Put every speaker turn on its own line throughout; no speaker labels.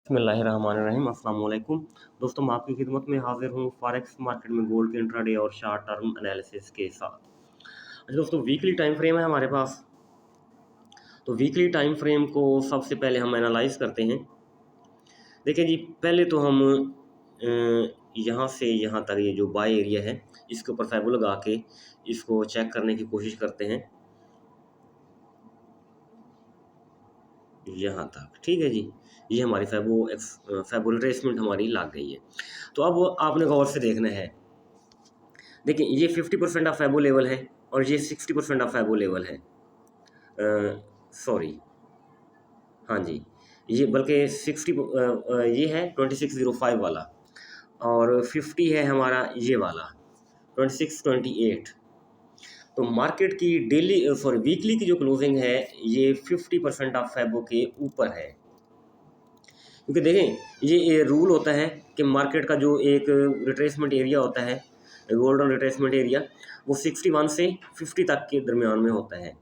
बिस्मिल्लाहिर्रहमानिर्रहीम। अस्सलाम वालेकुम दोस्तों, मैं आपकी खिदमत में हाजिर हूँ फॉरेक्स मार्केट में गोल्ड के इंट्राडे और शॉर्ट टर्म एनालिसिस के साथ। अच्छा दोस्तों, वीकली टाइम फ्रेम है हमारे पास। तो वीकली टाइम फ्रेम को सबसे पहले हम एनालाइज करते हैं। देखिए जी, पहले तो हम यहाँ से यहाँ तक ये जो बाय एरिया है इसके ऊपर फैबो लगा के इसको चेक करने की कोशिश करते हैं यहाँ तक। ठीक है जी, ये हमारी फैबो रिट्रेसमेंट हमारी लग गई है। तो अब आपने गौर से देखना है। देखिए, ये 50% ऑफ फैबो लेवल है और ये 60% ऑफ फैबो लेवल है। सॉरी, हाँ जी, ये बल्कि 60 ये है 2605 वाला, और 50 है हमारा ये वाला 2628। तो मार्केट की वीकली की जो क्लोजिंग है ये 50% ऑफ फैबो के ऊपर है। क्योंकि देखें, ये रूल होता है कि मार्केट का जो एक रिट्रेसमेंट एरिया होता है, गोल्डन रिट्रेसमेंट एरिया, वो 61 से 50 तक के दरमियान में होता है।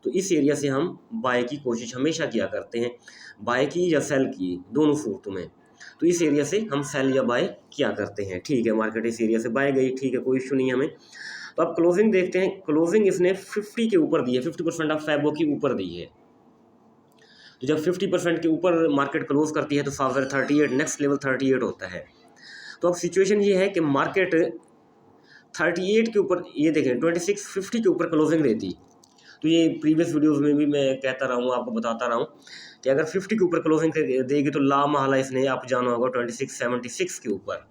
तो इस एरिया से हम बाय की कोशिश हमेशा किया करते हैं, बाय की या सेल की, दोनों सूरतों में। तो इस एरिया से हम सेल या बाय किया करते हैं। ठीक है, मार्केट इस एरिया से बाय गई, ठीक है, कोई इशू नहीं है हमें। तो अब क्लोजिंग देखते हैं। क्लोजिंग इसने 50 के ऊपर दी है, 50% ऑफ फैबो की ऊपर दी है। तो जब 50% के ऊपर मार्केट क्लोज करती है तो 38, नेक्स्ट लेवल 38 होता है। तो अब सिचुएशन ये है कि मार्केट 38 के ऊपर, ये देखें 2650 के ऊपर क्लोजिंग देती। तो ये प्रीवियस वीडियोस में भी मैं कहता रहा हूँ, आपको बताता रहा हूँ कि अगर 50 के ऊपर क्लोजिंग देगी तो ला महला इसने आप जाना होगा 2676 के ऊपर।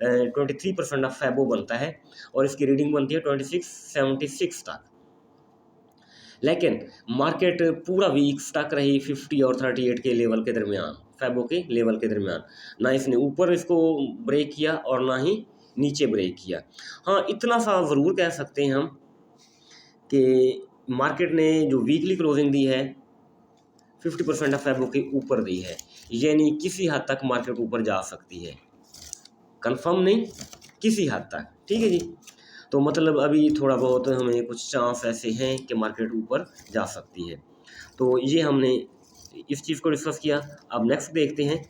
23% ऑफ फैबो बनता है और इसकी रीडिंग बनती है 2676 तक। लेकिन मार्केट पूरा वीक स्टक रही 50 और 38 के लेवल के दरमियान, फैबो के लेवल के दरमियान। ना इसने ऊपर इसको ब्रेक किया और ना ही नीचे ब्रेक किया। हाँ, इतना सा ज़रूर कह सकते हैं हम कि मार्केट ने जो वीकली क्लोजिंग दी है 50% ऑफ फैबो के ऊपर दी है, यानी किसी हद तक मार्केट ऊपर जा सकती है, कंफर्म नहीं, किसी हद तक। ठीक है जी, तो मतलब अभी थोड़ा बहुत हमें कुछ चांस ऐसे हैं कि मार्केट ऊपर जा सकती है। तो ये हमने इस चीज़ को डिस्कस किया। अब नेक्स्ट देखते हैं।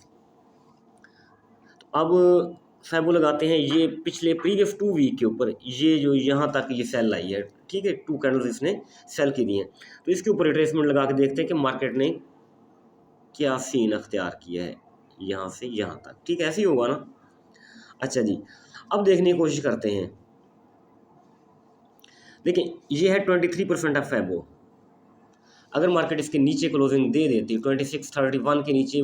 तो अब फैबो लगाते हैं। ये पिछले प्रीवियस 2 वीक के ऊपर ये जो यहाँ तक ये सेल आई है, ठीक है, 2 कैंडल्स इसने सेल की दी हैं। तो इसके ऊपर रिट्रेसमेंट लगा के देखते हैं कि मार्केट ने क्या सीन अख्तियार किया है यहाँ से यहाँ तक। ठीक है, ऐसे ही होगा ना। अच्छा जी, अब देखने की कोशिश करते हैं। देखिए, ये है 23% ऑफ फैबो। अगर मार्केट इसके नीचे क्लोजिंग दे देती, 2631 के नीचे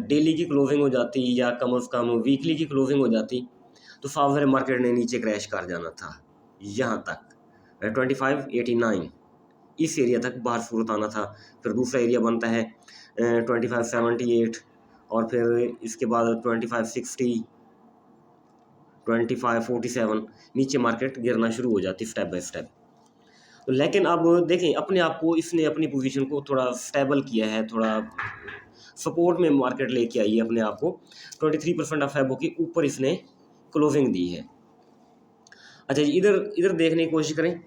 डेली की क्लोजिंग हो जाती या कम से कम वीकली की क्लोजिंग हो जाती, तो फावर मार्केट ने नीचे क्रैश कर जाना था यहाँ तक 2589, इस एरिया तक बाहर सूरत आना था। फिर दूसरा एरिया बनता है 2578 और फिर इसके बाद 2560, 2547, नीचे मार्केट गिरना शुरू हो जाती स्टेप बाय स्टेप। तो लेकिन अब देखें, अपने आप को इसने अपनी पोजीशन को थोड़ा स्टेबल किया है, थोड़ा सपोर्ट में मार्केट लेके आई है अपने आप को। 23% ऑफ फैबो के ऊपर इसने क्लोजिंग दी है। अच्छा जी, इधर इधर देखने की कोशिश करें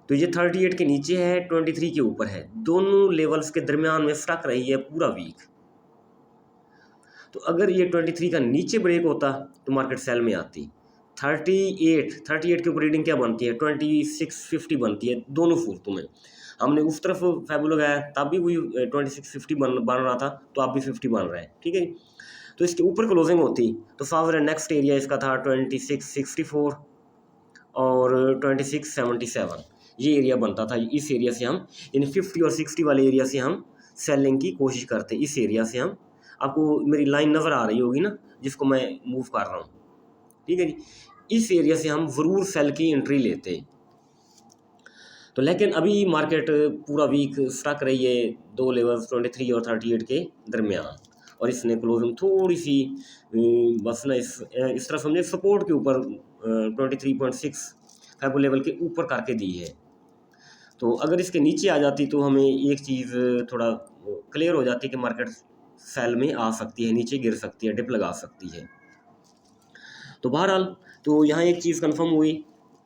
तो ये 38 के नीचे है, 23 के ऊपर है, दोनों लेवल्स के दरमियान में स्टक रही है पूरा वीक। तो अगर ये 23 का नीचे ब्रेक होता तो मार्केट सेल में आती। 38 के ऊपर रीडिंग क्या बनती है, 2650 बनती है दोनों सूरतों में। हमने उस तरफ फैबो लगाया तब भी वही 2650 बन रहा था, तो अब भी 50 बन रहा है। ठीक है, तो इसके ऊपर क्लोजिंग होती तो फावर नेक्स्ट एरिया इसका था 2664 और 2677, ये एरिया बनता था। इस एरिया से हम इन 50 और 60 वाले एरिया से हम सेलिंग की कोशिश करते। इस एरिया से हम, आपको मेरी लाइन नज़र आ रही होगी ना जिसको मैं मूव कर रहा हूँ, ठीक है जी, इस एरिया से हम ज़रूर सेल की एंट्री लेते। तो लेकिन अभी मार्केट पूरा वीक स्टक रही है दो लेवल्स 23 और 38 के दरमियान, और इसने क्लोजिंग थोड़ी सी बस ना इस तरह समझे सपोर्ट के ऊपर 23.6 फैबो लेवल के ऊपर करके दी है। तो अगर इसके नीचे आ जाती तो हमें एक चीज़ थोड़ा क्लियर हो जाती कि मार्केट सेल में आ सकती है, नीचे गिर सकती है, डिप लगा सकती है। तो बहरहाल, तो यहाँ एक चीज़ कंफर्म हुई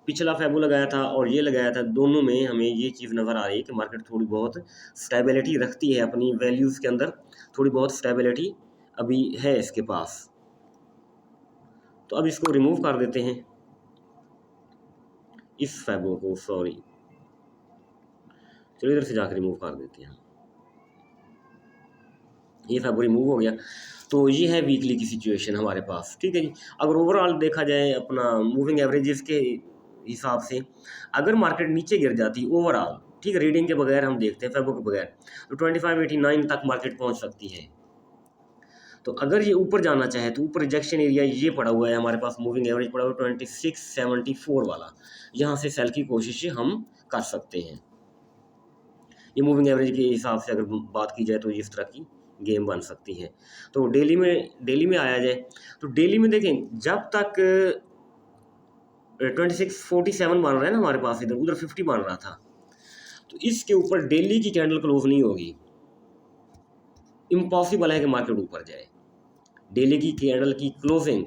पिछला फैबो लगाया था और ये लगाया था, दोनों में हमें ये चीज़ नज़र आ रही है कि मार्केट थोड़ी बहुत स्टेबिलिटी रखती है अपनी वैल्यूज़ के अंदर, थोड़ी बहुत स्टेबिलिटी अभी है इसके पास। तो अब इसको रिमूव कर देते हैं, इस फैबो को, सॉरी चलो इधर से जाकर रिमूव कर देते हैं। ये फैबो रिमूव हो गया। तो ये है वीकली की सिचुएशन हमारे पास, ठीक है जी। अगर ओवरऑल देखा जाए अपना मूविंग एवरेजेस के हिसाब से, अगर मार्केट नीचे गिर जाती ओवरऑल, ठीक है, रीडिंग के बगैर हम देखते हैं, फैबो के बगैर, तो 2589 तक मार्केट पहुंच सकती है। तो अगर ये ऊपर जाना चाहे तो ऊपर रिजेक्शन एरिया ये पड़ा हुआ है हमारे पास, मूविंग एवरेज पड़ा हुआ है 2674 वाला, यहाँ से सेल की कोशिश हम कर सकते हैं। ये मूविंग एवरेज के हिसाब से अगर बात की जाए तो इस तरह की गेम बन सकती है। तो डेली में आया जाए तो डेली में देखें, जब तक 2647 बन रहा है ना हमारे पास, इधर उधर 50 बन रहा था, तो इसके ऊपर डेली की कैंडल क्लोज नहीं होगी, इम्पॉसिबल है कि मार्केट ऊपर जाए। डेली की कैंडल की क्लोजिंग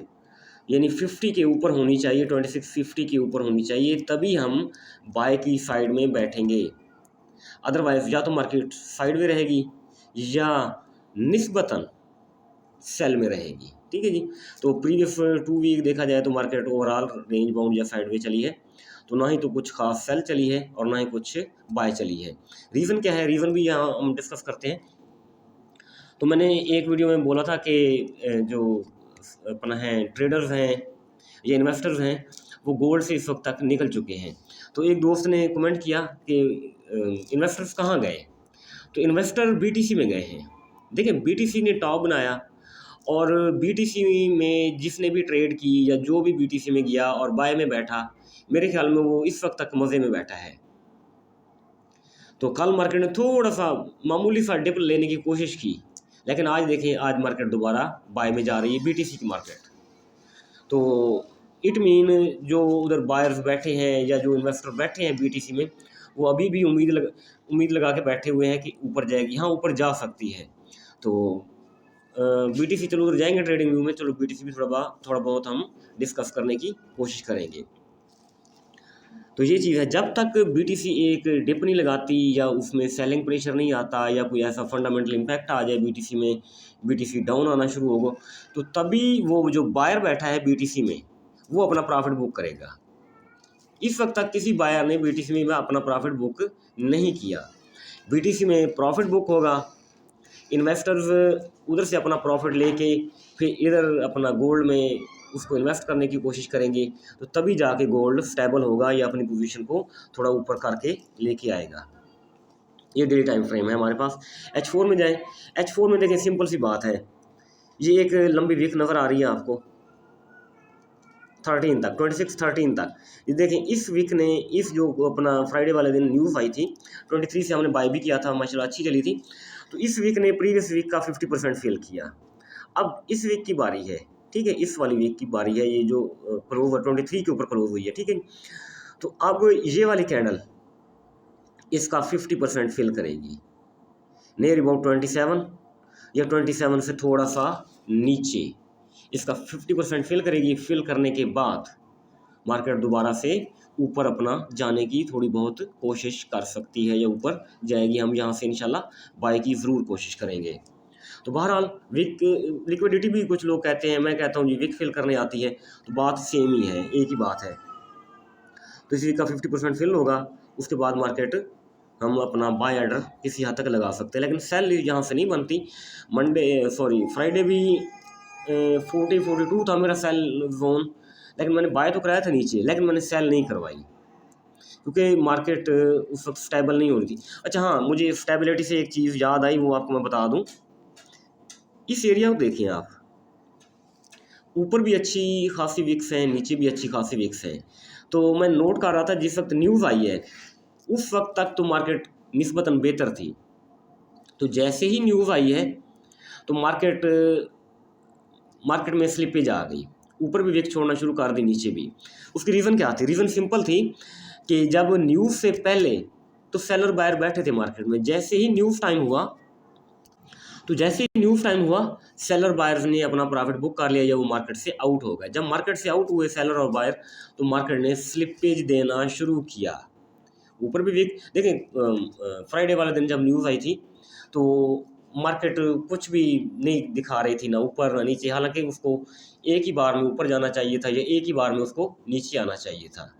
यानी 50 के ऊपर होनी चाहिए, 2650 के ऊपर होनी चाहिए, तभी हम बाय की साइड में बैठेंगे। अदरवाइज या तो मार्केट साइड में रहेगी या निस्बतन सेल में रहेगी, ठीक है जी। तो प्रीवियस 2 वीक देखा जाए तो मार्केट ओवरऑल रेंज बाउंड या साइड में चली है, तो ना ही तो कुछ खास सेल चली है और ना ही कुछ बाय चली है। रीज़न क्या है, रीज़न भी यहाँ हम डिस्कस करते हैं। तो मैंने एक वीडियो में बोला था कि जो अपना है ट्रेडर्स हैं या इन्वेस्टर्स हैं, वो गोल्ड से इस वक्त तक निकल चुके हैं। तो एक दोस्त ने कमेंट किया कि इन्वेस्टर्स कहाँ गए, तो इन्वेस्टर बीटीसी में गए हैं। देखिए बीटीसी ने टॉप बनाया, और बीटीसी में जिसने भी ट्रेड की या जो भी बीटीसी में गया और बाय में बैठा, मेरे ख्याल में वो इस वक्त तक मज़े में बैठा है। तो कल मार्केट ने थोड़ा सा मामूली सा डिप लेने की कोशिश की, लेकिन आज देखें, आज मार्केट दोबारा बाय में जा रही है, बीटीसी की मार्केट। तो इट मीन जो उधर बायर्स बैठे हैं या जो इन्वेस्टर बैठे हैं बीटीसी में, वो अभी भी उम्मीद लगा के बैठे हुए हैं कि ऊपर जाएगी, हाँ ऊपर जा सकती है। तो बीटीसी चलो उधर जाएंगे ट्रेडिंग व्यू में, चलो बीटीसी भी थोड़ा बहुत हम डिस्कस करने की कोशिश करेंगे। तो ये चीज़ है, जब तक बीटीसी एक डिप नहीं लगाती या उसमें सेलिंग प्रेशर नहीं आता या कोई ऐसा फंडामेंटल इम्पैक्ट आ जाए बीटीसी में, बीटीसी डाउन आना शुरू होगा, तो तभी वो जो बायर बैठा है बीटीसी में वो अपना प्रॉफिट बुक करेगा। इस वक्त तक किसी बायर ने बीटीसी में अपना प्रॉफिट बुक नहीं किया। बीटीसी में प्रॉफिट बुक होगा, इन्वेस्टर्स उधर से अपना प्रॉफिट लेके फिर इधर अपना गोल्ड में उसको इन्वेस्ट करने की कोशिश करेंगे, तो तभी जाके गोल्ड स्टेबल होगा या अपनी पोजीशन को थोड़ा ऊपर करके लेके आएगा। ये डेली टाइम फ्रेम है हमारे पास। H4 में जाएं, H4 में देखें, सिंपल सी बात है, ये एक लंबी वीक नज़र आ रही है आपको 13 तक, 26-13 तक। ये देखें, इस वीक ने, इस जो अपना फ्राइडे वाले दिन न्यूज़ आई थी 23 से हमने बाय भी किया था, माशाल्लाह अच्छी चली थी। तो इस वीक ने प्रीवियस वीक का 50% फेल किया। अब इस वीक की बारी है, ठीक है, इस वाली वीक की बारी है, ये जो क्लोज 23 के ऊपर क्लोज हुई है, ठीक है। तो अब ये वाली कैंडल इसका 50% फिल करेगी, नियर अबाउट 27 या 27 से थोड़ा सा नीचे इसका 50% फिल करेगी। फिल करने के बाद मार्केट दोबारा से ऊपर अपना जाने की थोड़ी बहुत कोशिश कर सकती है या ऊपर जाएगी। हम यहाँ से इंशाल्लाह बाय की ज़रूर कोशिश करेंगे। तो बहरहाल वीक लिक्विडिटी भी कुछ लोग कहते हैं, मैं कहता हूँ जी वीक फिल करने आती है, तो बात सेम ही है, एक ही बात है। तो इस वीक का 50% फिल होगा, उसके बाद मार्केट हम अपना बाय ऑर्डर किसी हद तक लगा सकते हैं, लेकिन सेल यहाँ से नहीं बनती। फ्राइडे भी 42 था मेरा सेल जोन, लेकिन मैंने बाय तो कराया था नीचे, लेकिन मैंने सेल नहीं करवाई क्योंकि मार्केट उस वक्त स्टेबल नहीं हो रही थी। अच्छा हाँ, मुझे स्टेबिलिटी से एक चीज़ याद आई, वो आपको मैं बता दूँ। इस एरिया को देखिए आप, ऊपर भी अच्छी खासी विक्स हैं, नीचे भी अच्छी खासी विक्स हैं। तो मैं नोट कर रहा था, जिस वक्त न्यूज़ आई है उस वक्त तक तो मार्केट निस्बतन बेहतर थी। तो जैसे ही न्यूज़ आई है तो मार्केट में स्लिपेज आ गई, ऊपर भी विक छोड़ना शुरू कर दी, नीचे भी। उसकी रीज़न क्या थी? रीज़न सिंपल थी कि जब न्यूज़ से पहले तो सेलर बायर बैठे थे मार्केट में, जैसे ही न्यूज़ टाइम हुआ तो तो जैसे ही न्यूज़ टाइम हुआ, सेलर बायर्स ने अपना प्रॉफिट बुक कर लिया या वो मार्केट से आउट हो गए। जब मार्केट से आउट हुए सेलर और बायर, तो मार्केट ने स्लिपेज देना शुरू किया। ऊपर भी वीक देखें, फ्राइडे वाले दिन जब न्यूज़ आई थी तो मार्केट कुछ भी नहीं दिखा रही थी, ना ऊपर ना नीचे। हालांकि उसको एक ही बार में ऊपर जाना चाहिए था या एक ही बार में उसको नीचे आना चाहिए था।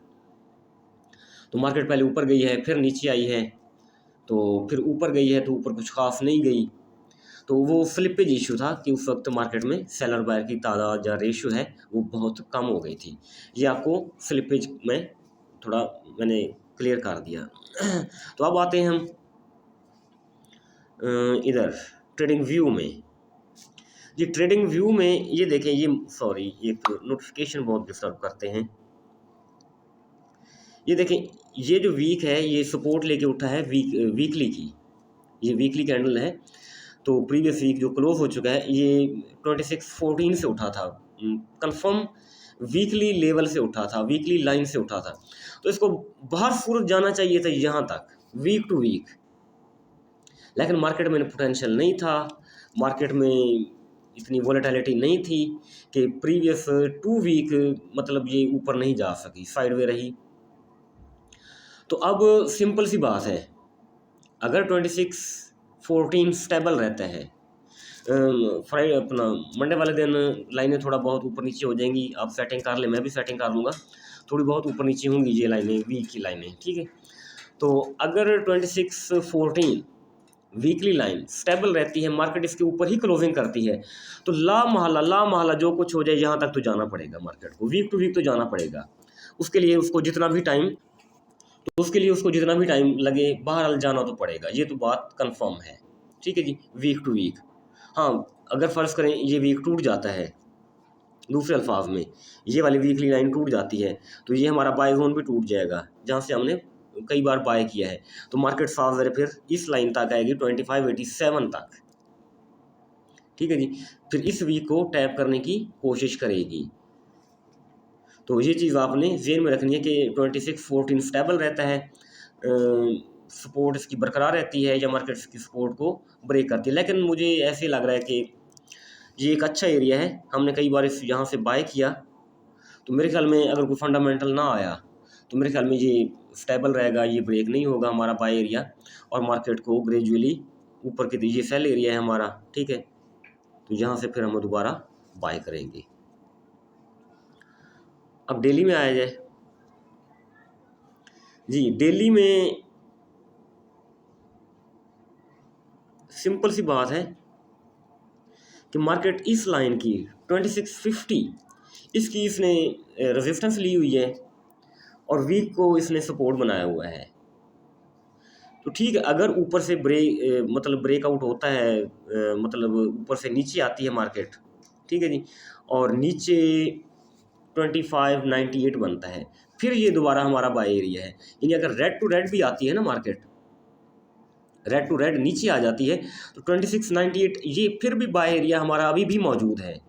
तो मार्केट पहले ऊपर गई है, फिर नीचे आई है, तो फिर ऊपर गई है तो ऊपर कुछ खास नहीं गई। तो वो स्लिपेज इशू था कि उस वक्त मार्केट में सेलर बायर की तादाद या रेशियो है वो बहुत कम हो गई थी। ये आपको स्लिपेज में थोड़ा मैंने क्लियर कर दिया। तो अब आते हैं हम इधर ट्रेडिंग व्यू में। ये ट्रेडिंग व्यू में ये देखें, ये सॉरी एक नोटिफिकेशन बहुत डिस्टर्ब करते हैं। ये देखें, ये जो वीक है ये सपोर्ट लेके उठा है वीकली की, ये वीकली कैंडल है। तो प्रीवियस वीक जो क्लोज हो चुका है ये 2614 से उठा था, कंफर्म वीकली लेवल से उठा था, वीकली लाइन से उठा था। तो इसको बाहर सूरज जाना चाहिए था यहाँ तक, वीक टू वीक, लेकिन मार्केट में पोटेंशियल नहीं था, मार्केट में इतनी वोलेटिलिटी नहीं थी कि प्रीवियस 2 वीक मतलब ये ऊपर नहीं जा सकी, साइडवे रही। तो अब सिंपल सी बात है, अगर 2614 स्टेबल रहता है, फ्राइडे अपना मंडे वाले दिन लाइनें थोड़ा बहुत ऊपर नीचे हो जाएंगी, आप सेटिंग कर ले, मैं भी सेटिंग कर लूँगा, थोड़ी बहुत ऊपर नीचे होंगी ये लाइनें, वीक की लाइनें, ठीक है। तो अगर 2614 वीकली लाइन स्टेबल रहती है, मार्केट इसके ऊपर ही क्लोजिंग करती है, तो ला महला जो कुछ हो जाए यहाँ तक तो जाना पड़ेगा मार्केट को, वीक टू वीक तो जाना पड़ेगा। उसके लिए उसको जितना भी टाइम लगे, बाहर जाना तो पड़ेगा, ये तो बात कंफर्म है, ठीक है जी, वीक टू वीक। हाँ, अगर फ़र्ज़ करें ये वीक टूट जाता है, दूसरे अल्फाज में ये वाली वीकली लाइन टूट जाती है, तो ये हमारा बाय जोन भी टूट जाएगा जहाँ से हमने कई बार बाय किया है। तो मार्केट साफ ज़रा फिर इस लाइन तक आएगी 2587 तक, ठीक है जी। फिर इस वीक को टैप करने की कोशिश करेगी। तो ये चीज़ आपने जेन में रखनी है कि 2614 स्टेबल रहता है, सपोर्ट इसकी बरकरार रहती है या मार्केट की सपोर्ट को ब्रेक करती है। लेकिन मुझे ऐसे लग रहा है कि ये एक अच्छा एरिया है, हमने कई बार इस यहाँ से बाय किया, तो मेरे ख्याल में अगर कोई फंडामेंटल ना आया तो मेरे ख्याल में ये स्टेबल रहेगा, ये ब्रेक नहीं होगा हमारा बाय एरिया, और मार्केट को ग्रेजुअली ऊपर की ये सेल एरिया है हमारा, ठीक है। तो यहाँ से फिर हम दोबारा बाय करेंगे। अब डेली में आया जाए जी, डेली में सिंपल सी बात है कि मार्केट इस लाइन की 2650 इसकी इसने रेजिस्टेंस ली हुई है और वीक को इसने सपोर्ट बनाया हुआ है। तो ठीक है, अगर ऊपर से मतलब ब्रेकआउट होता है, मतलब ऊपर से नीचे आती है मार्केट, ठीक है जी, और नीचे 2598 बनता है, फिर ये दोबारा हमारा बाय एरिया है। यानी अगर रेड टू रेड भी आती है ना मार्केट, रेड टू रेड नीचे आ जाती है, तो 2698 ये फिर भी बाय एरिया हमारा अभी भी मौजूद है।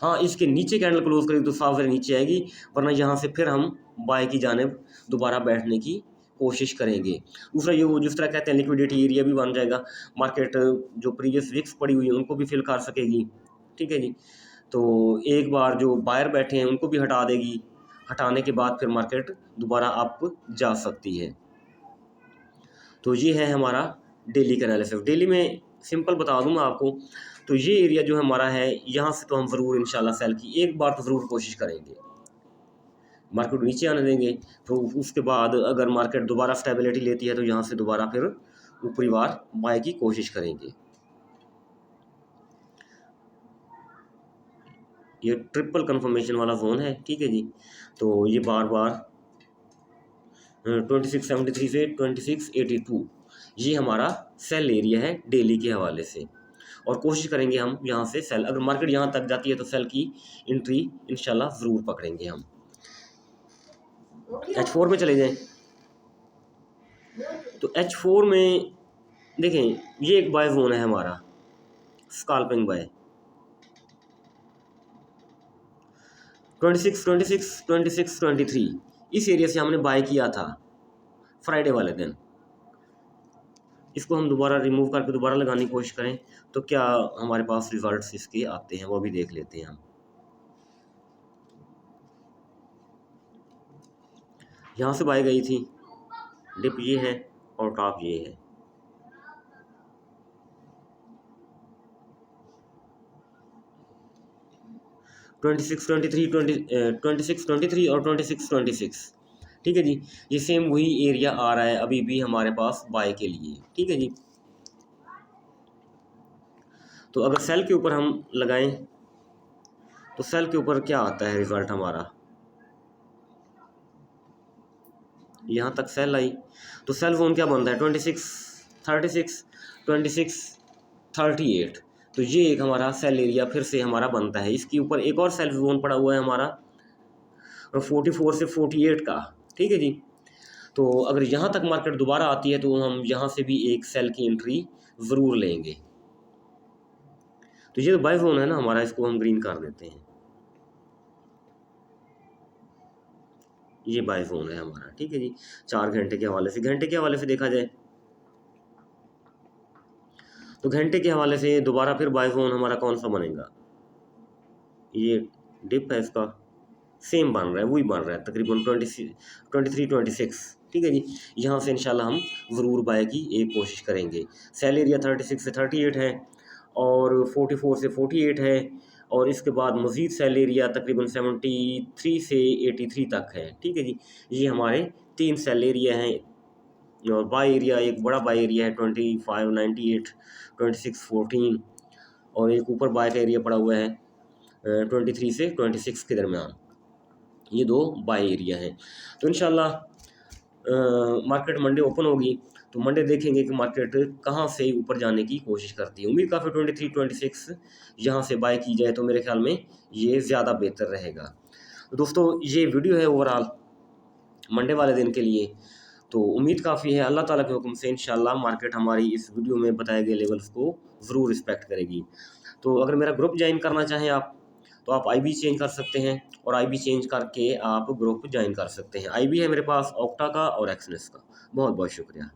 हाँ, इसके नीचे कैंडल क्लोज करेगी तो साफ नीचे आएगी, वरना यहाँ से फिर हम बाय की जानिब दोबारा बैठने की कोशिश करेंगे। दूसरा ये वो जिस तरह कहते हैं लिक्विडिटी एरिया भी बन जाएगा, मार्केट जो प्रीवियस विक्स पड़ी हुई है उनको भी फिल कर सकेगी, ठीक है जी। तो एक बार जो बायर बैठे हैं उनको भी हटा देगी, हटाने के बाद फिर मार्केट दोबारा अप जा सकती है। तो ये है हमारा डेली का एनालिसिस। डेली में सिंपल बता दूँ मैं आपको, तो ये एरिया जो हमारा है यहाँ से तो हम ज़रूर इंशाल्लाह सेल की एक बार तो ज़रूर कोशिश करेंगे, मार्केट नीचे आने देंगे। तो उसके बाद अगर मार्केट दोबारा स्टेबिलिटी लेती है तो यहाँ से दोबारा फिर ऊपरी बार बाय की कोशिश करेंगे। ये ट्रिपल कंफर्मेशन वाला जोन है, ठीक है जी। तो ये बार बार 2673 से 2682 ये हमारा सेल एरिया है डेली के हवाले से, और कोशिश करेंगे हम यहाँ से सेल, अगर मार्केट यहाँ तक जाती है तो सेल की एंट्री इंशाल्लाह ज़रूर पकड़ेंगे हम। H4 में चले जाएं, तो H4 में देखें ये एक बाय जोन है हमारा, स्कैल्पिंग बाय 26, 26, 26, 23 इस एरिया से हमने बाय किया था फ्राइडे वाले दिन। इसको हम दोबारा रिमूव करके दोबारा लगाने की कोशिश करें तो क्या हमारे पास रिजल्ट्स इसके आते हैं वो भी देख लेते हैं हम। यहाँ से बाय गई थी, डिप ये है और टॉप ये है। ट्वेंटी सिक्स ट्वेंटी थ्री और 26 26, ठीक है जी। ये सेम वही एरिया आ रहा है अभी भी हमारे पास बाय के लिए, ठीक है जी। तो अगर सेल के ऊपर हम लगाएं तो सेल के ऊपर क्या आता है रिजल्ट हमारा, यहाँ तक सेल आई तो सेल जोन क्या बनता है 26 36 26 38। तो ये एक हमारा सेल एरिया फिर से हमारा बनता है। इसके ऊपर एक और सेल जोन पड़ा हुआ है हमारा 44 से 48 का, ठीक है जी। तो अगर यहाँ तक मार्केट दोबारा आती है तो हम यहाँ से भी एक सेल की एंट्री ज़रूर लेंगे। तो ये तो बाय जोन है ना हमारा, इसको हम ग्रीन कर देते हैं, ये बाय जोन है हमारा, ठीक है जी। 4 घंटे के हवाले से, घंटे के हवाले से देखा जाए तो घंटे के हवाले से दोबारा फिर बाय जोन हमारा कौन सा बनेगा, ये डिप है इसका सेम बन रहा है, वही बन रहा है तकरीबन 23 26, ठीक है जी। यहाँ से इंशाल्लाह हम ज़रूर बाय की एक कोशिश करेंगे। सेल एरिया 36 से 38 है और 44 से 48 है और इसके बाद मज़ीद सेल एरिया तकरीबन 73 से 83 तक है, ठीक है जी। ये हमारे 3 सेल एरिया हैं और बाय एरिया एक बड़ा बाय एरिया है 25 98 26 14 और एक ऊपर बाय का एरिया पड़ा हुआ है 23 से 26 के दरमियान। ये 2 बाय एरिया हैं। तो इंशाल्लाह मार्केट मंडे ओपन होगी तो मंडे देखेंगे कि मार्केट कहाँ से ऊपर जाने की कोशिश करती है। उम्मीद काफ़ी 23 26 यहाँ से बाय की जाए तो मेरे ख्याल में ये ज़्यादा बेहतर रहेगा। तो दोस्तों ये वीडियो है ओवरऑल मंडे वाले दिन के लिए, तो उम्मीद काफ़ी है अल्लाह ताला के हुक्म से इंशाल्लाह मार्केट हमारी इस वीडियो में बताए गए लेवल्स को ज़रूर रिस्पेक्ट करेगी। तो अगर मेरा ग्रुप ज्वाइन करना चाहें आप तो आप आईबी चेंज कर सकते हैं और आईबी चेंज करके आप ग्रुप ज्वाइन कर सकते हैं। आईबी है मेरे पास ऑक्टा का और एक्सनेस का। बहुत बहुत शुक्रिया।